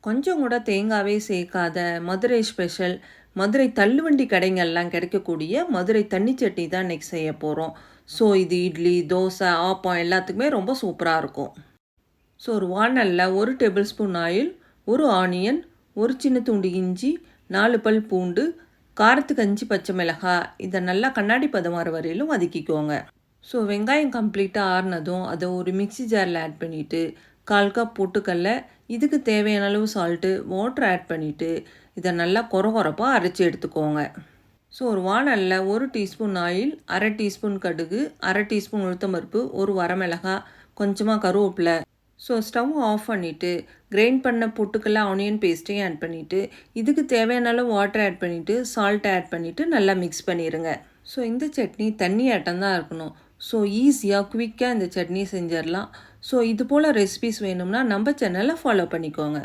கொஞ்சம் கூட தேங்காவே சேர்க்காத மதுரை ஸ்பெஷல் மதுரை தள்ளுவண்டி கடைங்கள்லாம் கிடைக்கக்கூடிய மதுரை தண்ணி சட்னி தான் இன்றைக்கி செய்ய போகிறோம். ஸோ இது இட்லி, தோசை, ஆப்பம் எல்லாத்துக்குமே ரொம்ப சூப்பராக இருக்கும். ஸோ ஒரு வானலில் 1 டேபிள் ஸ்பூன் ஆயில், 1 ஆனியன், ஒரு சின்ன துண்டு இஞ்சி, 4 பல் பூண்டு, காரத்துக்கு 5 பச்சை மிளகாய், இதை நல்லா கண்ணாடி பதம் வர வரையிலும் வதக்கிக்கோங்க. ஸோ வெங்காயம் கம்ப்ளீட்டாக ஆறுனதும் அதை ஒரு மிக்ஸி ஜாரில் ஆட் பண்ணிவிட்டு 1/4 கப் பொட்டுக்கடலை, இதுக்கு தேவையான அளவு சால்ட்டு, வாட்டர் ஆட் பண்ணிவிட்டு இதை நல்லா கொரகொரப்பாக அரைச்சி எடுத்துக்கோங்க. ஸோ ஒரு வானலில் 1 டீஸ்பூன் ஆயில், 1/2 டீஸ்பூன் கடுகு, 1/2 டீஸ்பூன் உளுத்தம்பருப்பு, ஒரு வரமிளகாய், கொஞ்சமாக கருவேப்பிலை. ஸோ ஸ்டவ் ஆஃப் பண்ணிவிட்டு கிரைண்ட் பண்ண பொட்டுக்கடலை ஆனியன் பேஸ்ட்டையும் ஆட் பண்ணிவிட்டு இதுக்கு தேவையான அளவு வாட்டர் ஆட் பண்ணிவிட்டு சால்ட்டை ஆட் பண்ணிவிட்டு நல்லா மிக்ஸ் பண்ணிடுங்க. ஸோ இந்த சட்னி தண்ணி ஆட்டம் தான் இருக்கணும். ஸோ ஈஸியாக குவிக்காக இந்த சட்னி செஞ்சிடலாம். ஸோ இது போல் ரெசிபிஸ் வேணும்னா நம்ம சேனலை ஃபாலோ பண்ணிக்கோங்க.